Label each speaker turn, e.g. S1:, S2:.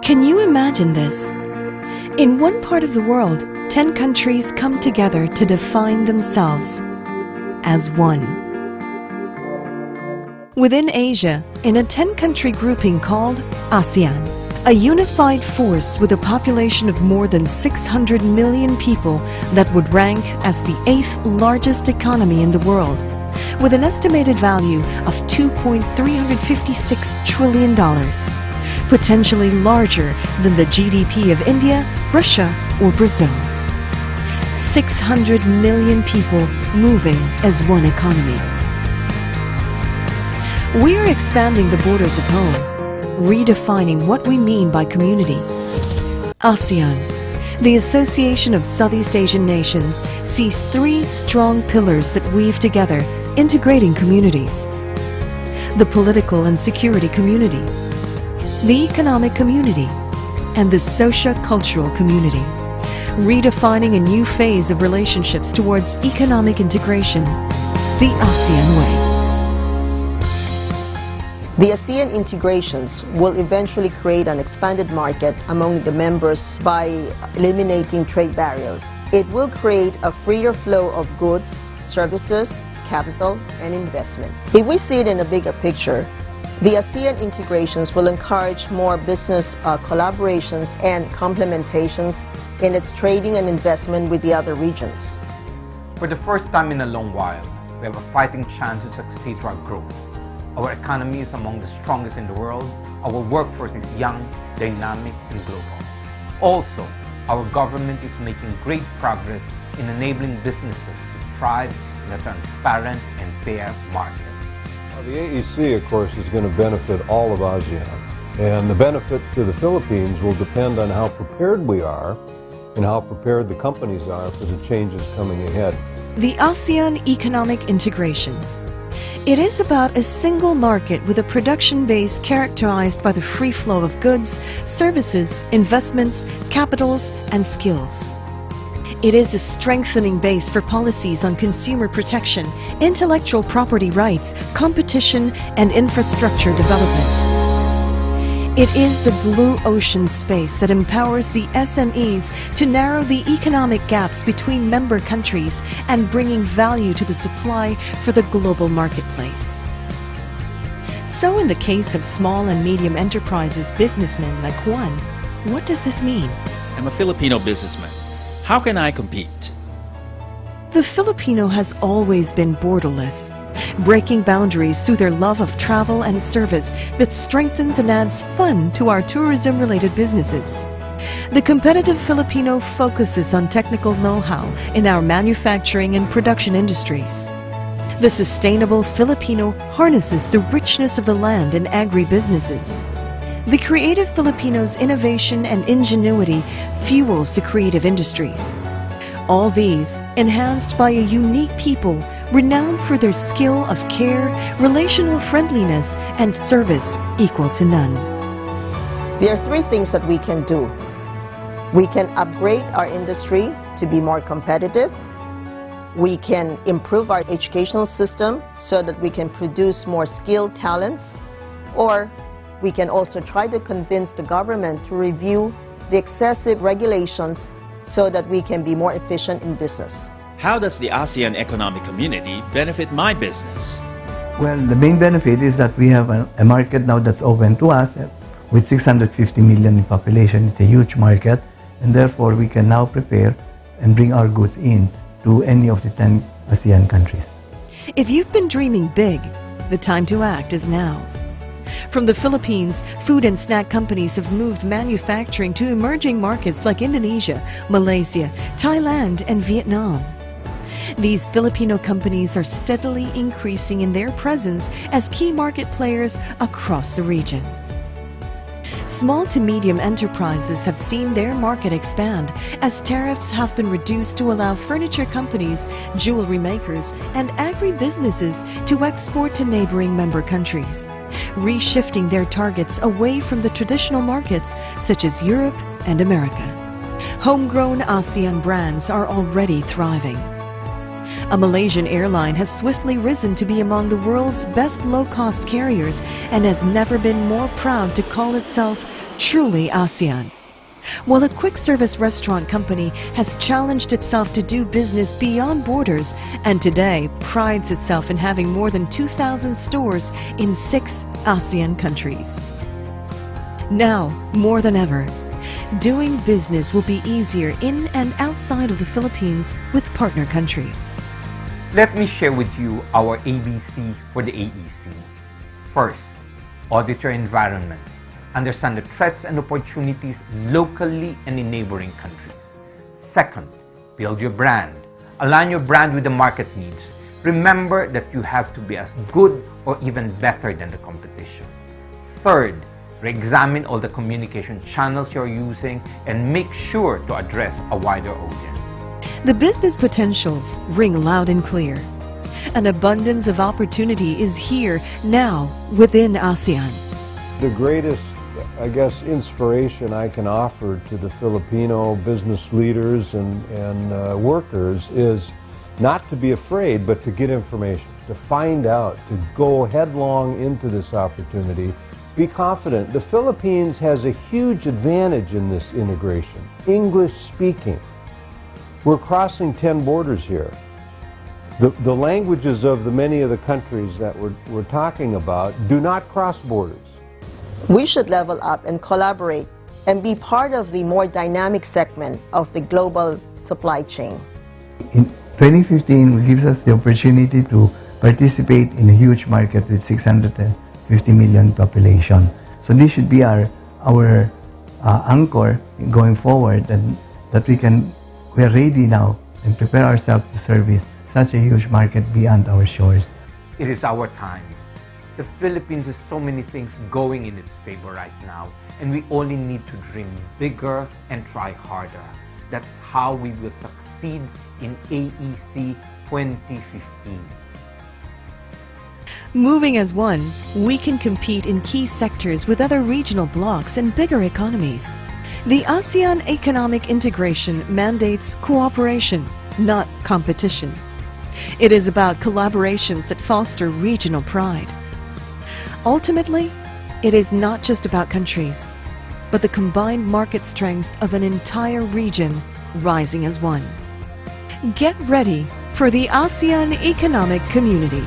S1: Can you imagine this? In one part of the world, 10 countries come together to define themselves as one. Within Asia, in a 10-country grouping called ASEAN, a unified force with a population of more than 600 million people that would rank as the 8th largest economy in the world, with an estimated value of $2.356 trillion, potentially larger than the GDP of India, Russia, or Brazil. 600 million people moving as one economy. We are expanding the borders of home, redefining what we mean by community. ASEAN, the Association of Southeast Asian Nations, sees 3 strong pillars that weave together integrating communities: the political and security community, the economic community, and the socio-cultural community, redefining a new phase of relationships towards economic integration, the ASEAN way.
S2: The ASEAN integrations will eventually create an expanded market among the members by eliminating trade barriers. It will create a freer flow of goods, services, capital, and investment. If we see it in a bigger picture, the ASEAN integrations will encourage more business collaborations and complementations in its trading and investment with the other regions.
S3: For the first time in a long while, we have a fighting chance to succeed to our growth. Our economy is among the strongest in the world. Our workforce is young, dynamic, and global. Also, our government is making great progress in enabling businesses to thrive in a transparent and fair market.
S4: The AEC, of course, is going to benefit all of ASEAN, and the benefit to the Philippines will depend on how prepared we are and how prepared the companies are for the changes coming ahead.
S1: The ASEAN economic integration. It is about a single market with a production base characterized by the free flow of goods, services, investments, capitals, and skills. It is a strengthening base for policies on consumer protection, intellectual property rights, competition, and infrastructure development. It is the blue ocean space that empowers the SMEs to narrow the economic gaps between member countries and bringing value to the supply for the global marketplace. So in the case of small and medium enterprises businessmen like Juan, what does this mean?
S5: I'm a Filipino businessman. How can I compete?
S1: The Filipino has always been borderless, breaking boundaries through their love of travel and service that strengthens and adds fun to our tourism-related businesses. The competitive Filipino focuses on technical know-how in our manufacturing and production industries. The sustainable Filipino harnesses the richness of the land in agribusinesses. The creative Filipino's innovation and ingenuity fuels the creative industries. All these enhanced by a unique people renowned for their skill of care, relational friendliness, and service equal to none.
S2: There are 3 things that we can do. We can upgrade our industry to be more competitive. We can improve our educational system so that we can produce more skilled talents. Or we can also try to convince the government to review the excessive regulations so that we can be more efficient in business.
S5: How does the ASEAN economic community benefit my business?
S6: Well, the main benefit is that we have a market now that's open to us with 650 million in population. It's a huge market, and therefore we can now prepare and bring our goods in to any of the 10 ASEAN countries.
S1: If you've been dreaming big, the time to act is now. From the Philippines, food and snack companies have moved manufacturing to emerging markets like Indonesia, Malaysia, Thailand, and Vietnam. These Filipino companies are steadily increasing in their presence as key market players across the region. Small to medium enterprises have seen their market expand as tariffs have been reduced to allow furniture companies, jewelry makers, and agribusinesses to export to neighboring member countries, reshifting their targets away from the traditional markets such as Europe and America. Homegrown ASEAN brands are already thriving. A Malaysian airline has swiftly risen to be among the world's best low-cost carriers and has never been more proud to call itself truly ASEAN. While a quick-service restaurant company has challenged itself to do business beyond borders and today prides itself in having more than 2,000 stores in 6 ASEAN countries. Now, more than ever, doing business will be easier in and outside of the Philippines with partner countries.
S3: Let me share with you our ABC for the AEC. First, audit your environment. Understand the threats and opportunities locally and in neighboring countries. Second, build your brand. Align your brand with the market needs. Remember that you have to be as good or even better than the competition. Third, re-examine all the communication channels you're using and make sure to address a wider audience.
S1: The business potentials ring loud and clear. An abundance of opportunity is here now within ASEAN.
S4: The greatest, I guess, inspiration I can offer to the Filipino business leaders and workers is not to be afraid, but to get information, to find out, to go headlong into this opportunity. Be confident. The Philippines has a huge advantage in this integration. English speaking. We're crossing 10 borders here. The languages of many of the countries that we're talking about do not cross borders.
S2: We should level up and collaborate and be part of the more dynamic segment of the global supply chain.
S6: In 2015 gives us the opportunity to participate in a huge market with 650 million population. So this should be our anchor going forward, and that we are ready now and prepare ourselves to service such a huge market beyond our shores.
S3: It is our time. The Philippines has so many things going in its favor right now, and we only need to dream bigger and try harder. That's how we will succeed in AEC 2015.
S1: Moving as one, we can compete in key sectors with other regional blocs and bigger economies. The ASEAN economic integration mandates cooperation, not competition. It is about collaborations that foster regional pride. Ultimately, it is not just about countries, but the combined market strength of an entire region rising as one. Get ready for the ASEAN Economic Community.